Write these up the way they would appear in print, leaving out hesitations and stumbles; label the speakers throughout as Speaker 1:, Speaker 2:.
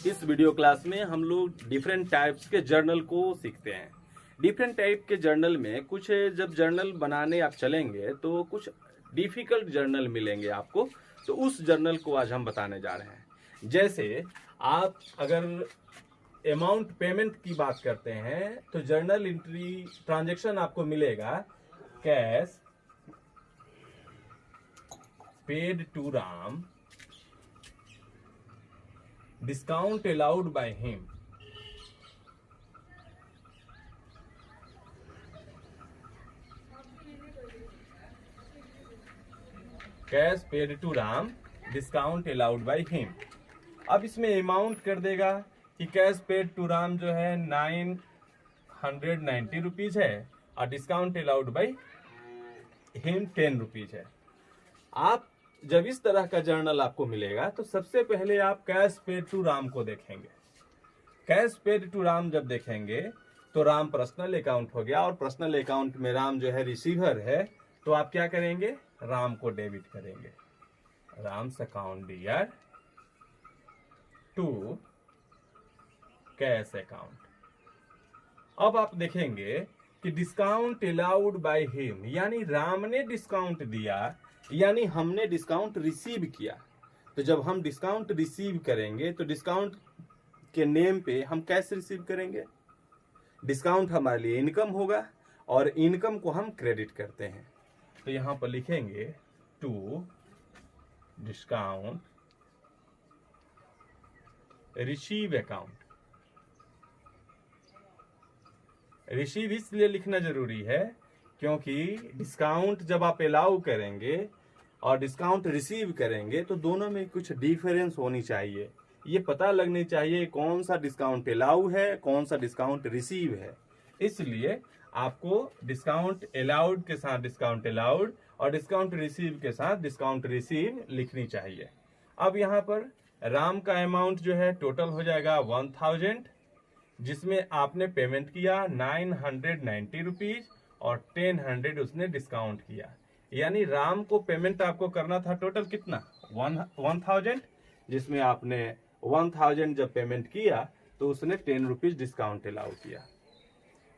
Speaker 1: इस video class में हम लोग डिफरेंट टाइप्स के जर्नल को सीखते हैं। डिफरेंट टाइप के जर्नल में कुछ जब जर्नल बनाने आप चलेंगे तो कुछ डिफिकल्ट जर्नल मिलेंगे आपको, तो उस जर्नल को आज हम बताने जा रहे हैं। जैसे आप अगर अमाउंट पेमेंट की बात करते हैं तो जर्नल एंट्री ट्रांजैक्शन आपको मिलेगा cash paid to Ram, discount allowed by him. Cash paid to Ram, discount allowed by him. अब इसमें अमाउंट कर देगा कि कैश पेड टू राम जो है 990 रुपीज है और discount allowed by him 10 rupees है। आप जब इस तरह का जर्नल आपको मिलेगा तो सबसे पहले आप कैश पेड टू राम को देखेंगे। कैश पेड टू राम जब देखेंगे तो राम पर्सनल अकाउंट हो गया और पर्सनल अकाउंट में राम जो है रिसीवर है, तो आप क्या करेंगे, राम को डेबिट करेंगे। Ram's account dear to cash account. अब आप देखेंगे कि डिस्काउंट अलाउड बाय हिम, यानी राम ने डिस्काउंट दिया, यानी हमने डिस्काउंट रिसीव किया। तो जब हम डिस्काउंट रिसीव करेंगे तो डिस्काउंट के नेम पे हम कैश रिसीव करेंगे। डिस्काउंट हमारे लिए इनकम होगा और इनकम को हम क्रेडिट करते हैं। तो यहां पर लिखेंगे to discount receive account. Receive इसलिए लिखना जरूरी है क्योंकि डिस्काउंट जब आप अलाउ करेंगे और डिस्काउंट रिसीव करेंगे तो दोनों में कुछ डिफरेंस होनी चाहिए। ये पता लगनी चाहिए कौन सा डिस्काउंट अलाउ है, कौन सा डिस्काउंट रिसीव है। इसलिए आपको डिस्काउंट अलाउड के साथ डिस्काउंट अलाउड और डिस्काउंट रिसीव के साथ डिस्काउंट रिसीव लिखनी चाहिए। अब यहाँ पर राम का अमाउंट जो है टोटल हो जाएगा 1000, जिसमें आपने पेमेंट किया 990 रुपीज और 1000 उसने डिस्काउंट किया। यानी राम को पेमेंट आपको करना था टोटल कितना, 1000, जिसमें आपने 1000 जब पेमेंट किया तो उसने 10 रुपीज डिस्काउंट अलाउ किया।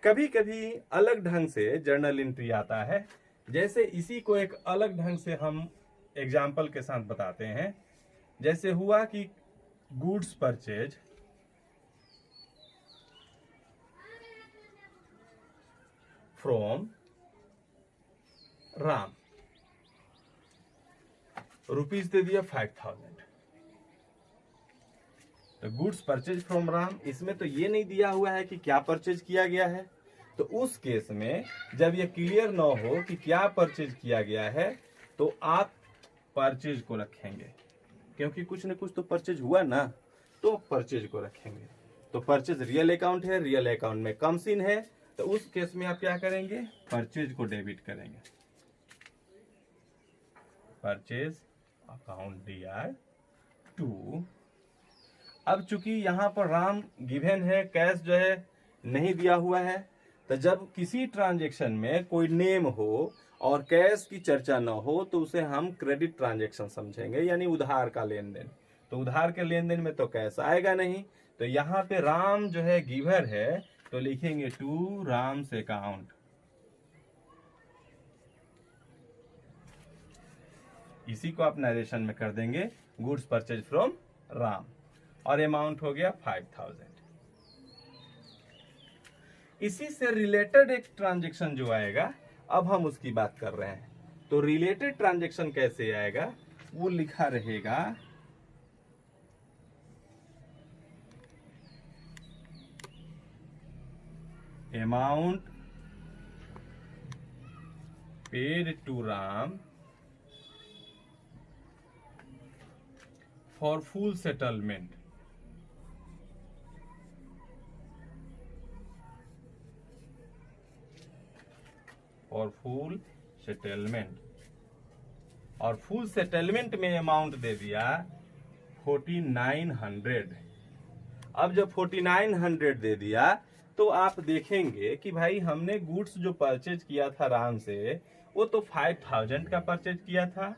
Speaker 1: कभी कभी अलग ढंग से जर्नल एंट्री आता है, जैसे इसी को एक अलग ढंग से हम एग्जाम्पल के साथ बताते हैं। जैसे हुआ कि goods purchase from Ram, rupees दे दिया 5000। तो गुड्स परचेज फ्रॉम राम, इसमें तो ये नहीं दिया हुआ है कि क्या परचेज किया गया है। तो उस केस में जब ये क्लियर ना हो कि क्या परचेज किया गया है तो आप परचेज को रखेंगे, क्योंकि कुछ न कुछ तो परचेज हुआ ना, तो परचेज को रखेंगे। तो परचेज रियल अकाउंट है, रियल अकाउंट में कम सीन है, तो उस केस में आप क्या करेंगे, परचेज को डेबिट करेंगे। Purchase account dear to. अब चूंकि यहां पर राम गिवन है, कैश जो है नहीं दिया हुआ है, तो जब किसी ट्रांजैक्शन में कोई नेम हो और कैश की चर्चा न हो तो उसे हम क्रेडिट ट्रांजैक्शन समझेंगे, यानी उधार का लेन देन। तो उधार के लेन देन में तो कैश आएगा नहीं, तो यहाँ पे राम जो है गिवर है, तो लिखेंगे टू राम्स अकाउंट। इसी को आप नरेशन में कर देंगे गुड्स परचेज फ्रॉम राम और अमाउंट हो गया 5000। इसी से रिलेटेड एक ट्रांजैक्शन जो आएगा, अब हम उसकी बात कर रहे हैं। तो रिलेटेड ट्रांजैक्शन कैसे आएगा, वो लिखा रहेगा amount paid to Ram for full settlement. और फुल सेटलमेंट, और फुल सेटलमेंट में अमाउंट दे दिया 4900। अब जब 4900 दे दिया तो आप देखेंगे कि भाई हमने गुड्स जो परचेज किया था राम से वो तो 5000 का परचेज किया था,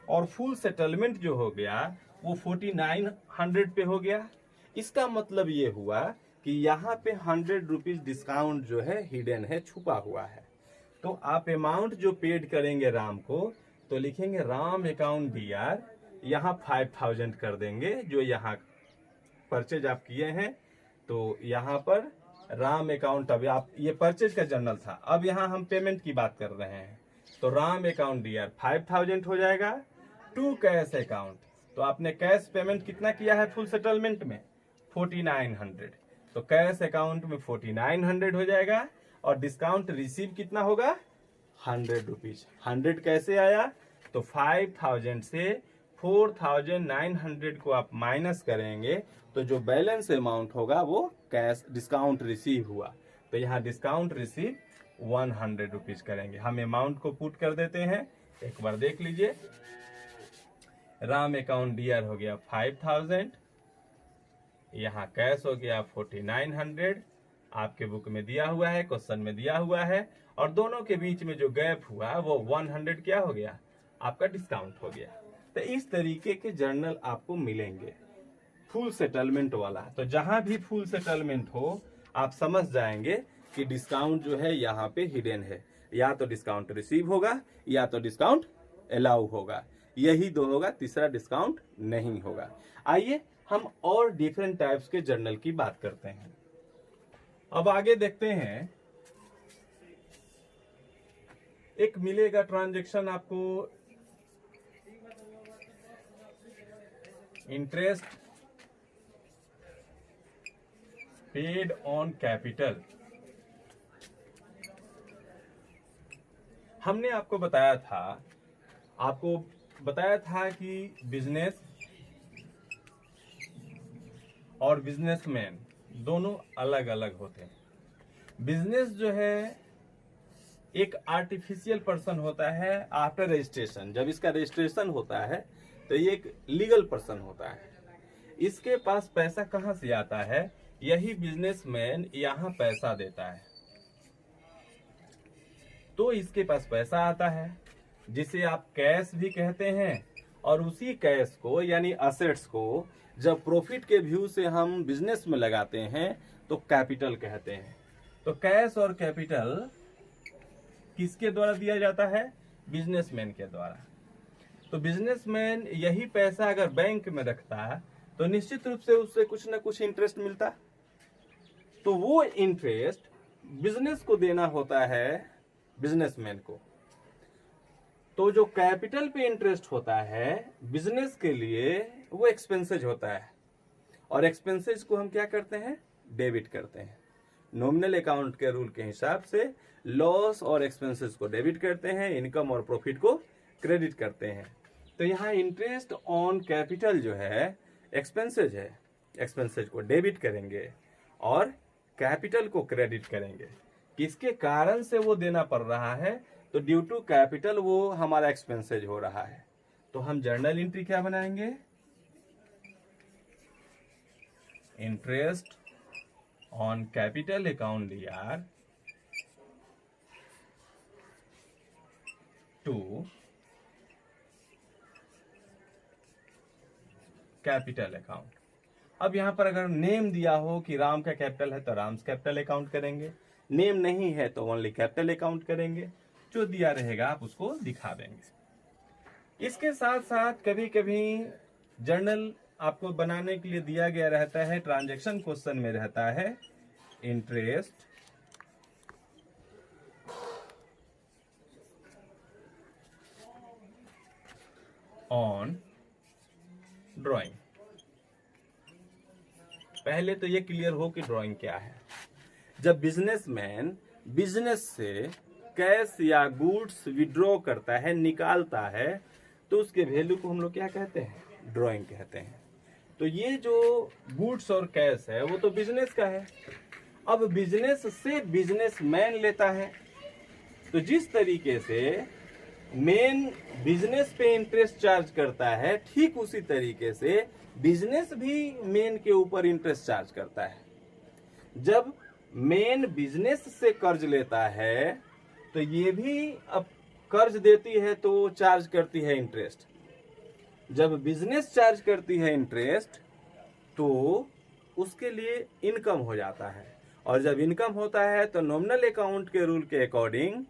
Speaker 1: और फुल सेटलमेंट जो हो गया वो 4900 पे हो गया। इसका मतलब ये हुआ कि यहाँ पे 100 रुपीज डिस्काउंट जो है हिडन है, छुपा हुआ है। तो आप अमाउंट जो पेड करेंगे राम को, तो लिखेंगे राम अकाउंट DR, यहाँ 5000 कर देंगे जो यहाँ परचेज आप किए हैं। तो यहाँ पर राम अकाउंट, अभी आप ये परचेज का जर्नल था, अब यहाँ हम पेमेंट की बात कर रहे हैं। तो राम अकाउंट DR 5000 हो जाएगा टू कैश अकाउंट। तो आपने कैश पेमेंट कितना किया है फुल सेटलमेंट में? 4900। तो कैश अकाउंट में 4900 हो जाएगा और डिस्काउंट रिसीव कितना होगा? 100 रुपीज। 100 कैसे आया? तो 5000 से 4900 को आप माइनस करेंगे तो जो बैलेंस अमाउंट होगा वो कैश डिस्काउंट रिसीव हुआ। तो यहाँ डिस्काउंट रिसीव 100 रुपीज करेंगे। हम अमाउंट को पुट कर देते हैं, एक बार देख लीजिए। राम अकाउंट DR हो गया 5000, यहाँ कैश हो गया 4900, आपके बुक में दिया हुआ है, क्वेश्चन में दिया हुआ है, और दोनों के बीच में जो गैप हुआ वो 100 क्या हो गया? आपका डिस्काउंट हो गया। तो इस तरीके के जर्नल आपको मिलेंगे फुल सेटलमेंट वाला। तो जहां भी फुल सेटलमेंट हो आप समझ जाएंगे कि डिस्काउंट जो है यहाँ पे हिडन है, या तो डिस्काउंट रिसीव होगा या तो डिस्काउंट अलाउ होगा, यही दो होगा, तीसरा डिस्काउंट नहीं होगा। आइए हम और डिफरेंट टाइप्स के जर्नल की बात करते हैं। अब आगे देखते हैं, एक मिलेगा ट्रांजैक्शन आपको इंटरेस्ट पेड ऑन कैपिटल। हमने आपको बताया था कि बिजनेस और बिजनेसमैन दोनों अलग अलग होते हैं। बिजनेस जो है एक आर्टिफिशियल पर्सन होता है आफ्टर रजिस्ट्रेशन। जब इसका रजिस्ट्रेशन होता है तो ये एक लीगल पर्सन होता है। इसके पास पैसा कहां से आता है? यही बिजनेसमैन यहाँ पैसा देता है, तो इसके पास पैसा आता है जिसे आप कैश भी कहते हैं। और उसी कैश को यानी असेट्स को जब प्रॉफिट के व्यू से हम बिजनेस में लगाते हैं तो कैपिटल कहते हैं। तो कैश और कैपिटल किसके द्वारा दिया जाता है? बिजनेसमैन के द्वारा। तो बिजनेसमैन यही पैसा अगर बैंक में रखता है तो निश्चित रूप से उससे कुछ ना कुछ इंटरेस्ट मिलता, तो वो इंटरेस्ट बिजनेस को देना होता है बिजनेसमैन को। तो जो कैपिटल पे इंटरेस्ट होता है बिजनेस के लिए वो एक्सपेंसेज होता है, और एक्सपेंसेज को हम क्या करते हैं? डेबिट करते हैं। नॉमिनल अकाउंट के रूल के हिसाब से लॉस और एक्सपेंसेस को डेबिट करते हैं, इनकम और प्रॉफिट को क्रेडिट करते हैं। तो यहाँ इंटरेस्ट ऑन कैपिटल जो है एक्सपेंसेज है, एक्सपेंसेज को डेबिट करेंगे और कैपिटल को क्रेडिट करेंगे। किसके कारण से वो देना पड़ रहा है? तो ड्यू टू कैपिटल वो हमारा एक्सपेंसेज हो रहा है। तो हम जर्नल एंट्री क्या बनाएंगे? Interest on capital account DR to capital account. अब यहां पर अगर नेम दिया हो कि राम का कैपिटल है तो राम्स कैपिटल अकाउंट करेंगे, नेम नहीं है तो ओनली कैपिटल अकाउंट करेंगे, जो दिया रहेगा आप उसको दिखा देंगे। इसके साथ साथ कभी कभी जर्नल आपको बनाने के लिए दिया गया रहता है, ट्रांजैक्शन क्वेश्चन में रहता है इंटरेस्ट ऑन ड्राइंग। पहले तो ये क्लियर हो कि ड्राइंग क्या है। जब बिजनेसमैन बिजनेस से कैश या गुड्स विड्रॉ करता है, निकालता है, तो उसके वैल्यू को हम लोग क्या कहते हैं? ड्राइंग कहते हैं। तो ये जो गुड्स और कैश है वो तो बिजनेस का है। अब बिजनेस से बिजनेसमैन लेता है, तो जिस तरीके से मेन बिजनेस पे इंटरेस्ट चार्ज करता है, ठीक उसी तरीके से बिजनेस भी मेन के ऊपर इंटरेस्ट चार्ज करता है। जब मेन बिजनेस से कर्ज लेता है तो ये भी अब कर्ज देती है तो चार्ज करती है इंटरेस्ट। जब बिजनेस चार्ज करती है इंटरेस्ट तो उसके लिए इनकम हो जाता है, और जब इनकम होता है तो नॉमिनल अकाउंट के रूल के अकॉर्डिंग,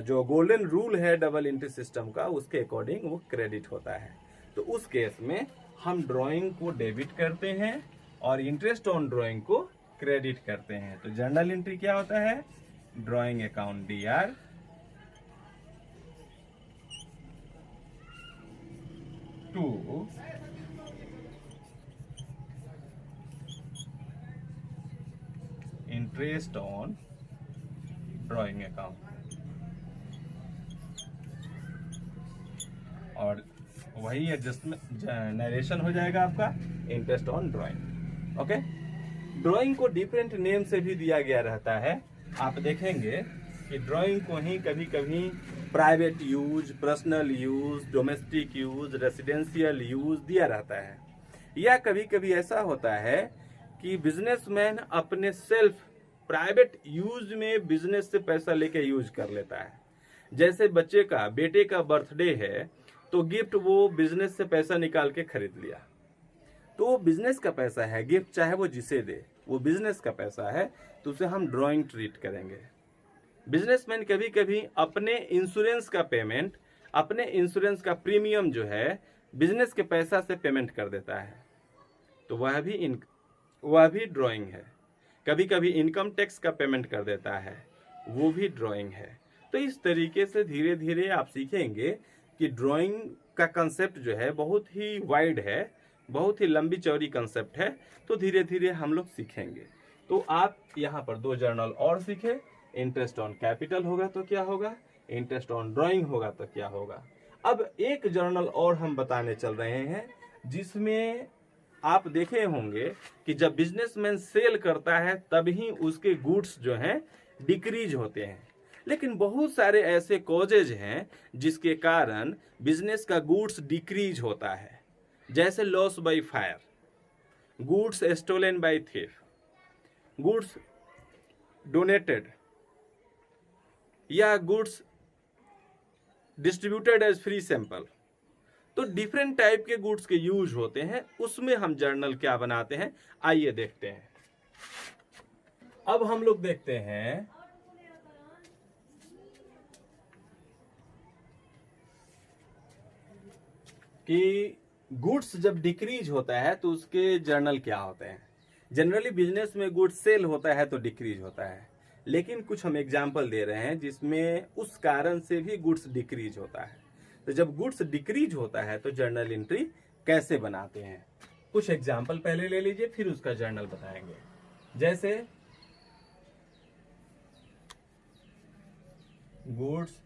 Speaker 1: जो गोल्डन रूल है डबल एंट्री सिस्टम का, उसके अकॉर्डिंग वो क्रेडिट होता है। तो उस केस में हम ड्राइंग को डेबिट करते हैं और इंटरेस्ट ऑन ड्राइंग को क्रेडिट करते हैं। तो जर्नल एंट्री क्या होता है, drawing account DR to interest on drawing account, और वही एडजस्टमेंट नरेशन हो जाएगा आपका interest on drawing. Okay, drawing को डिफरेंट नेम से भी दिया गया रहता है। आप देखेंगे कि ड्राइंग को ही कभी कभी private use, personal use, domestic use, residential use दिया रहता है, या कभी कभी ऐसा होता है कि बिजनेसमैन अपने सेल्फ प्राइवेट यूज में बिजनेस से पैसा लेके यूज कर लेता है। जैसे बच्चे का, बेटे का बर्थडे है तो गिफ्ट वो बिजनेस से पैसा निकाल के खरीद लिया, तो वो बिजनेस का पैसा है, गिफ्ट चाहे वो जिसे दे वो बिजनेस का पैसा है, तो उसे हम ड्राइंग ट्रीट करेंगे। बिजनेसमैन कभी कभी अपने इंश्योरेंस का पेमेंट, अपने इंश्योरेंस का प्रीमियम जो है बिजनेस के पैसा से पेमेंट कर देता है, तो वह भी ड्राइंग है। कभी कभी इनकम टैक्स का पेमेंट कर देता है, वो भी ड्राइंग है। तो इस तरीके से धीरे धीरे आप सीखेंगे कि ड्राइंग का कंसेप्ट जो है बहुत ही वाइड है, बहुत ही लंबी चौड़ी कंसेप्ट है, तो धीरे धीरे हम लोग सीखेंगे। तो आप यहाँ पर 2 जर्नल और सीखे, इंटरेस्ट ऑन कैपिटल होगा तो क्या होगा, इंटरेस्ट ऑन ड्राइंग होगा तो क्या होगा। अब एक जर्नल और हम बताने चल रहे हैं, जिसमें आप देखे होंगे कि जब बिजनेसमैन सेल करता है तभी उसके गुड्स जो हैं डिक्रीज होते हैं, लेकिन बहुत सारे ऐसे कॉजेज हैं जिसके कारण बिजनेस का गुड्स डिक्रीज होता है, जैसे loss by fire, goods stolen by thief, goods donated, या goods distributed as free sample. तो डिफरेंट टाइप के गुड्स के यूज होते हैं, उसमें हम जर्नल क्या बनाते हैं, आइए देखते हैं। अब हम लोग देखते हैं कि गुड्स जब डिक्रीज होता है तो उसके जर्नल क्या होते हैं। जनरली बिजनेस में गुड्स सेल होता है तो डिक्रीज होता है, लेकिन कुछ हम एग्जाम्पल दे रहे हैं जिसमें उस कारण से भी गुड्स डिक्रीज होता है। तो जब गुड्स डिक्रीज होता है तो जर्नल एंट्री कैसे बनाते हैं, कुछ एग्जाम्पल पहले ले लीजिए, फिर उसका जर्नल बताएंगे। जैसे goods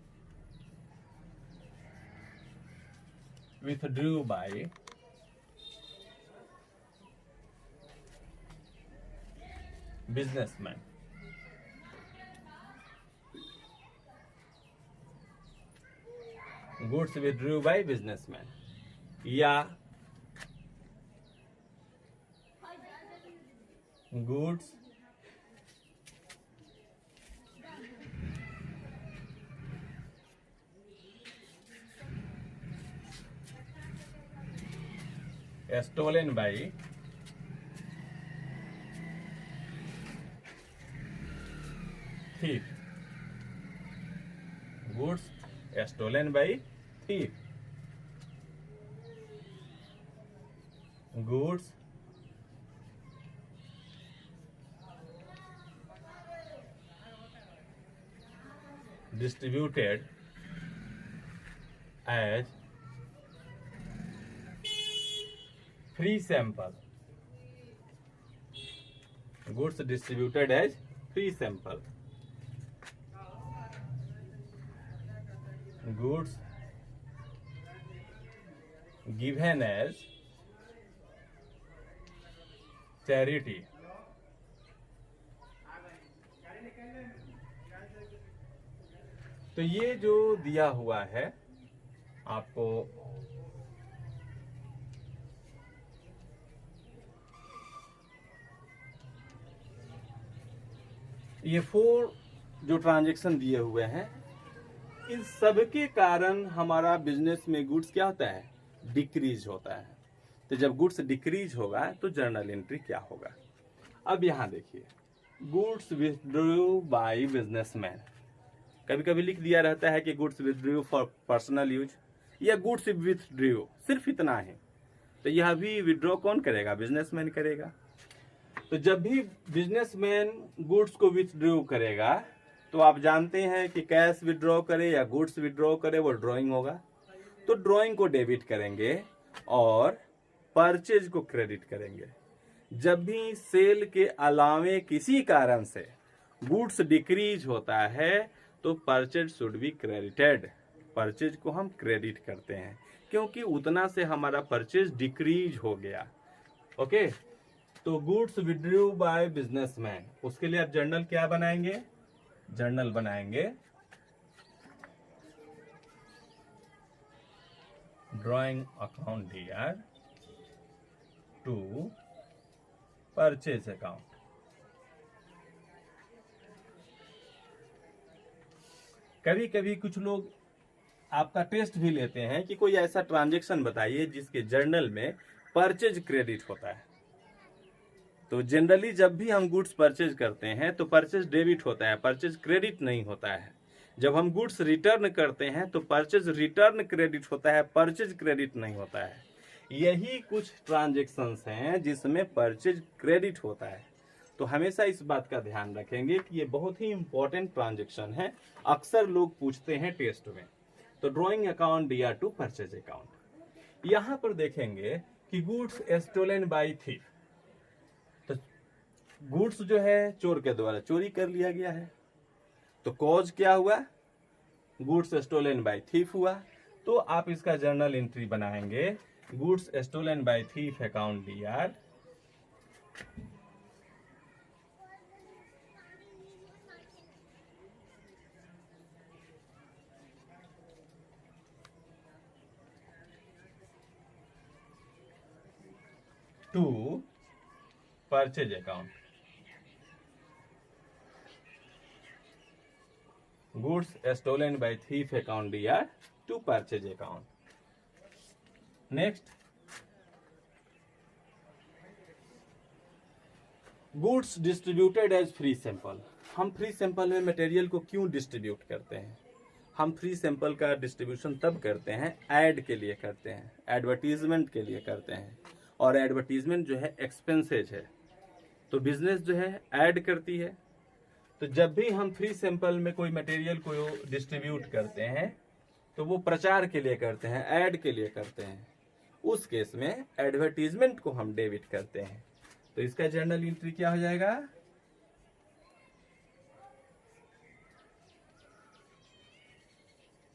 Speaker 1: withdrew by businessman, goods withdrew by businessman, या goods stolen by thief, goods stolen by thief, goods distributed as free sample, goods distributed as free sample, goods given as charity, तो ये जो दिया हुआ है आपको, ये 4 जो ट्रांजैक्शन दिए हुए हैं, इन सब के कारण हमारा बिजनेस में गुड्स क्या होता है, डिक्रीज होता है। तो जब गुड्स डिक्रीज होगा तो जर्नल एंट्री क्या होगा। अब यहाँ देखिए, गुड्स विथड्रू बाय बिजनेसमैन, कभी कभी लिख दिया रहता है कि goods withdrew for personal use या गुड्स विथड्रू, सिर्फ इतना है। तो यह भी विड्रॉ कौन करेगा, बिजनेसमैन करेगा। तो जब भी बिजनेसमैन गुड्स को विथड्रू करेगा तो आप जानते हैं कि कैश विड्रॉ करे या गुड्स विड्रॉ करे वो ड्रॉइंग होगा। तो ड्रॉइंग को डेबिट करेंगे और परचेज को क्रेडिट करेंगे। जब भी सेल के अलावे किसी कारण से गुड्स डिक्रीज होता है तो purchase should be credited, purchase को हम क्रेडिट करते हैं क्योंकि उतना से हमारा परचेज डिक्रीज हो गया। ओके, तो गुड्स विड्रू बाय बिजनेसमैन, उसके लिए आप जर्नल क्या बनाएंगे, जर्नल बनाएंगे drawing account DR to purchase account. कभी कभी कुछ लोग आपका टेस्ट भी लेते हैं कि कोई ऐसा ट्रांजैक्शन बताइए जिसके जर्नल में परचेज क्रेडिट होता है। तो जनरली जब भी हम गुड्स परचेज करते हैं तो परचेज डेबिट होता है, परचेज क्रेडिट नहीं होता है। जब हम गुड्स रिटर्न करते हैं तो परचेज रिटर्न क्रेडिट होता है, परचेज क्रेडिट नहीं होता है। यही कुछ ट्रांजैक्शंस हैं जिसमें परचेज क्रेडिट होता है। तो हमेशा इस बात का ध्यान रखेंगे कि ये बहुत ही इंपॉर्टेंट ट्रांजैक्शन है, अक्सर लोग पूछते हैं टेस्ट में। तो drawing account DR to purchase account. यहां पर देखेंगे कि गुड्स स्टोलन बाय थीफ, तो गुड्स जो है चोर के द्वारा चोरी कर लिया गया है। तो कॉज क्या हुआ, गुड्स स्टोलन बाय थीफ हुआ। तो आप इसका जर्नल एंट्री बनाएंगे goods stolen by thief account DR to purchase account. Goods stolen by thief account DR to purchase account. Next, goods distributed as free sample. हम free sample में material को क्यों distribute करते हैं, हम फ्री सैंपल का distribution तब करते हैं, ऐड के लिए करते हैं, एडवर्टीजमेंट के लिए करते हैं। और एडवर्टीजमेंट जो है एक्सपेंसेज है, तो बिजनेस जो है ऐड करती है। तो जब भी हम फ्री सैंपल में कोई मटेरियल को डिस्ट्रीब्यूट करते हैं तो वो प्रचार के लिए करते हैं, ऐड के लिए करते हैं। उस केस में एडवर्टीजमेंट को हम डेबिट करते हैं। तो इसका जर्नल एंट्री क्या हो जाएगा,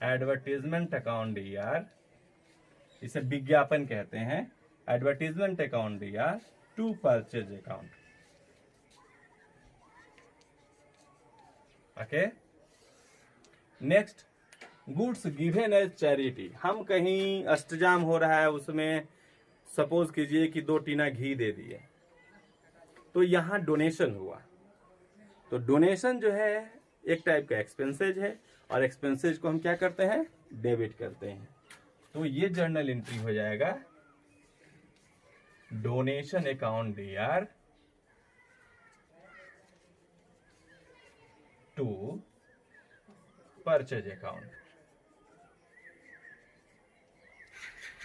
Speaker 1: एडवर्टीजमेंट अकाउंट डीआर, इसे विज्ञापन कहते हैं, advertisement account DR to purchase account. Okay, next, goods given as charity. हम कहीं अष्टजाम हो रहा है, उसमें सपोज कीजिए कि 2 टीना घी दे दिए, तो यहां डोनेशन हुआ। तो डोनेशन जो है एक टाइप का एक्सपेंसेज है और एक्सपेंसेज को हम क्या करते हैं, डेबिट करते हैं। तो ये जर्नल एंट्री हो जाएगा donation account DR to purchase account.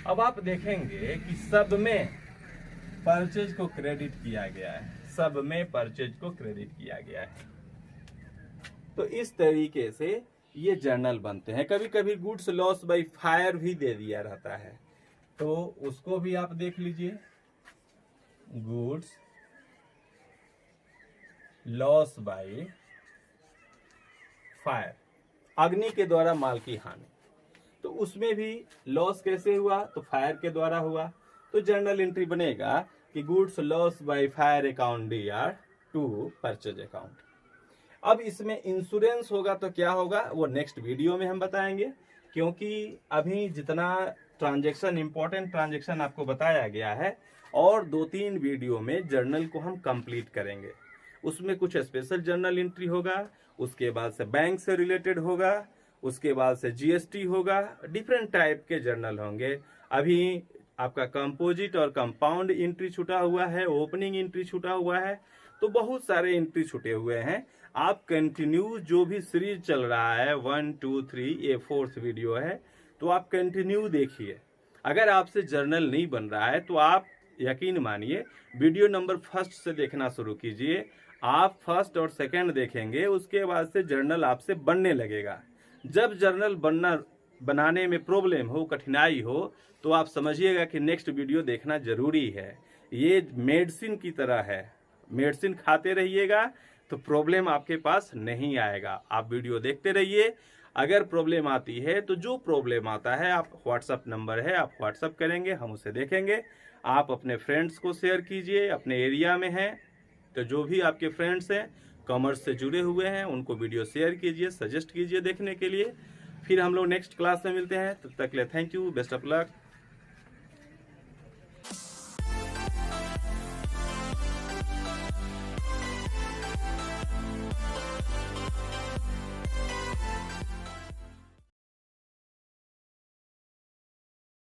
Speaker 1: अब आप देखेंगे कि सब में परचेज को क्रेडिट किया गया है, सब में परचेज को क्रेडिट किया गया है। तो इस तरीके से ये जर्नल बनते हैं। कभी कभी गुड्स लॉस बाय फायर भी दे दिया रहता है, तो उसको भी आप देख लीजिए, गुड्स लॉस बाय फायर, अग्नि के द्वारा माल की हानि। तो उसमें भी लॉस कैसे हुआ, तो फायर के द्वारा हुआ। तो जर्नल एंट्री बनेगा कि goods loss by fire account DR to purchase account. अब इसमें इंश्योरेंस होगा तो क्या होगा वो नेक्स्ट वीडियो में हम बताएंगे, क्योंकि अभी जितना ट्रांजैक्शन, इंपॉर्टेंट ट्रांजैक्शन आपको बताया गया है, और 2-3 वीडियो में जर्नल को हम कंप्लीट करेंगे। उसमें कुछ स्पेशल जर्नल एंट्री होगा, उसके बाद से बैंक से रिलेटेड होगा, उसके बाद से जीएसटी होगा, डिफरेंट टाइप के जर्नल होंगे। अभी आपका कंपोजिट और कंपाउंड एंट्री छूटा हुआ है, ओपनिंग एंट्री छूटा हुआ है, तो बहुत सारे एंट्री छूटे हुए हैं। आप कंटिन्यू जो भी सीरीज चल रहा है 1 2 3 ये 4th वीडियो है, तो आप कंटिन्यू देखिए। अगर आपसे जर्नल नहीं बन रहा है तो आप यकीन मानिए वीडियो नंबर 1 से देखना शुरू कीजिए। आप 1 और 2 देखेंगे, उसके बाद से जर्नल आपसे बनने लगेगा। जब जर्नल बनाने में प्रॉब्लम हो, कठिनाई हो, तो आप समझिएगा कि नेक्स्ट वीडियो देखना जरूरी है। ये मेडिसिन की तरह है, मेडिसिन खाते रहिएगा तो प्रॉब्लम आपके पास नहीं आएगा। आप वीडियो देखते रहिए। अगर प्रॉब्लम आती है तो जो प्रॉब्लम आता है, आप व्हाट्सअप नंबर है, आप व्हाट्सअप करेंगे, हम उसे देखेंगे। आप अपने फ्रेंड्स को शेयर कीजिए, अपने एरिया में हैं तो जो भी आपके फ्रेंड्स हैं कॉमर्स से जुड़े हुए हैं उनको वीडियो शेयर कीजिए, सजेस्ट कीजिए देखने के लिए। फिर हम लोग नेक्स्ट क्लास में मिलते हैं, तब तक के लिए thank you, best of luck.